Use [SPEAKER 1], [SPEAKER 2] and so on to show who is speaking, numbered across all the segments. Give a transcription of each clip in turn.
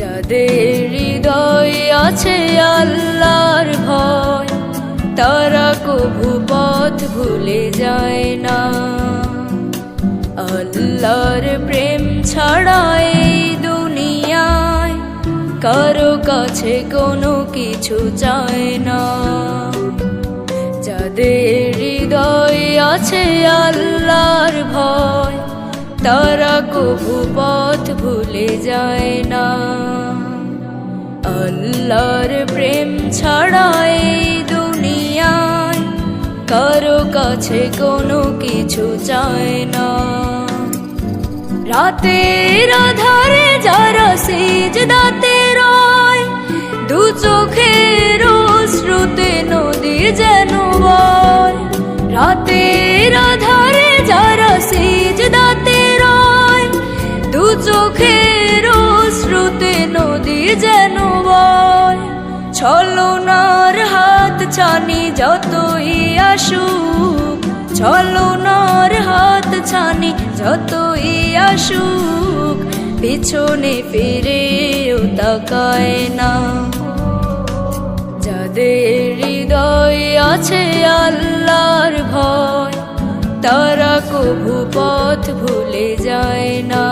[SPEAKER 1] যাদের হৃদয় আছে আল্লাহর ভয়, তারা কভু পথ ভুলে যায় না। আল্লাহর প্রেম ছাড়া এই দুনিয়ায় কারো কাছে কোনো কিছু চায় না। যাদের হৃদয় আছে আল্লাহর ভয়, তারা কভু পথ ভুলে যায় না। আল্লাহর প্রেম ছাড়া এই দুনিয়ায় কারো কাছে কোনো কিছু চায় না। রাতের আধারে যারা সিজদাতে রয়, দু চোখের অশ্রুতে নদী যেন বয়। রাতের আধারে যারা সিজদাতে রয়, দু চোখের অশ্রুতে নদী যেন বয়। ছলনার হাত ছানি যতই আসুক, ছলনার হাত ছানি যতই আসুক, পিছনে ফিরেও তাকায় না। যাদের হৃদয় আছে আল্লাহর ভয়, তারা কভু পথ ভুলে যায় না।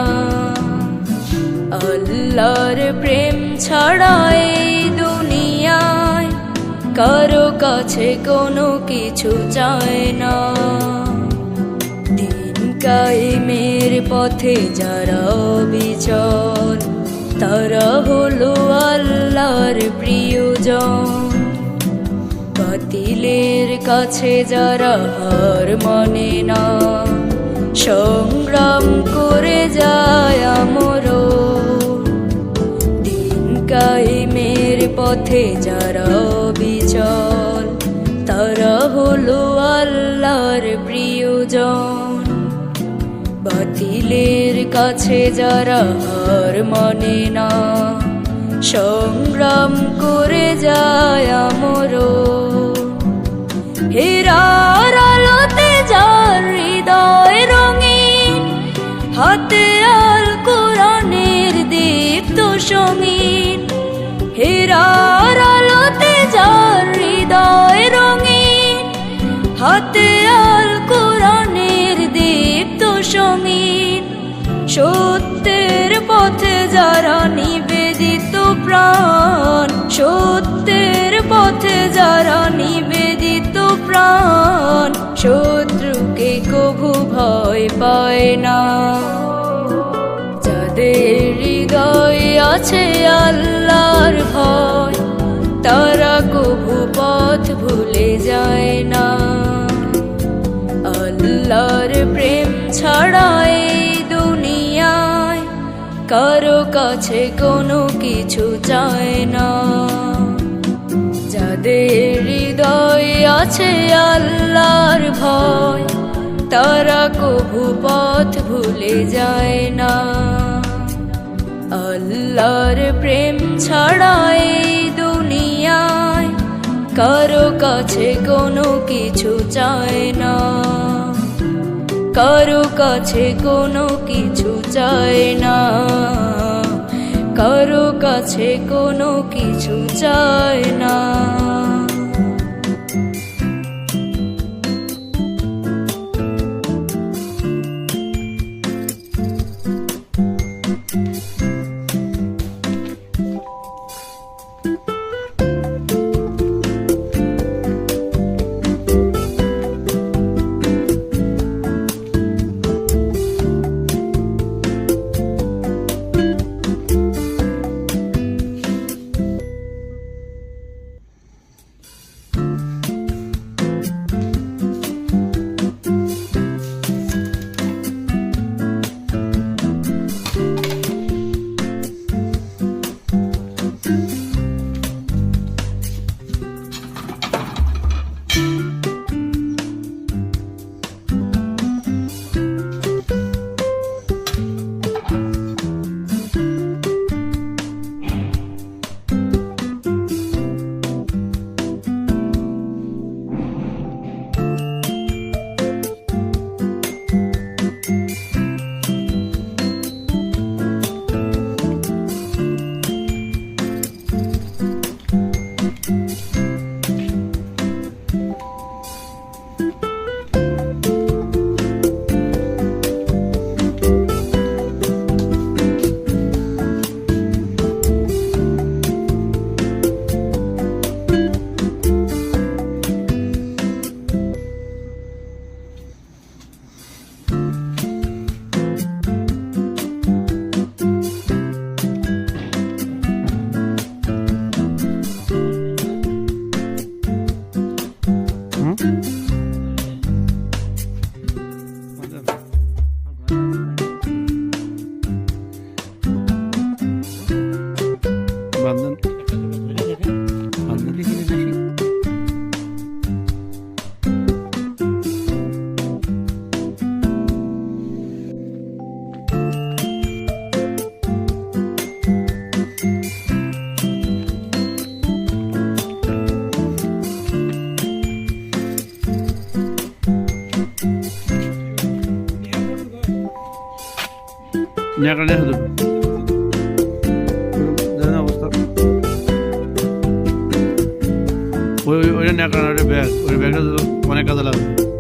[SPEAKER 1] আল্লাহর প্রেম ছাড়া এই দুনিয়ায় কারো কাছে কোনো কিছু চায় না। দিন কায়েমের পথে যারা অবিচল, তারা হলো আল্লাহর প্রিয়জন। বাতিলের কাছে যারা হার মানে না, সংগ্রাম করে যায় আমরণ। দিন কায়েমের পথে যারা অবিচল, তারা হলো আল্লাহর প্রিয়জন। বাতিলের কাছে যারা হার মানে না, সংগ্রাম করে যায় আমরণ। হীরার আলোতে যার হৃদয় রঙিন, হাতে আল কোরআনের দীপ্ত সঙ্গীন। হীরার আলোতে যার হৃদয় রঙিন, হাতে আল কোরআনের দীপ্ত সঙ্গীন। সত্যের পথে যারা নিবেদিত প্রাণ, সত্যের পথে যারা নিবেদিত প্রাণ, শত্রুকে কভু ভয় পায় না। যাদের হৃদয় আছে আল্লাহর ভয়, তারা কভু পথ ভুলে যায় না। আল্লাহর প্রেম ছাড়া এই দুনিয়ায় কারো কাছে কোনো কিছু চায় না। যাদের হৃদয় আছে আল্লাহর ভয়, তারা কভু পথ ভুলে যায় না। আল্লাহর প্রেম ছাড়া এই দুনিয়ায় কারো কাছে কোনো কিছু চায় না। কারো কাছে কোনো কিছু চায় না, কারো কাছে কোনো কিছু চায় না।
[SPEAKER 2] বান্ধন বান্ধন ন্যাকড়া নিয়ে শুধু দেখেন অবস্থা ওইটা ন্যাকড়া না, ওইটা ব্যাগ, ওই ব্যাগটা অনেক কাজে লাগবে।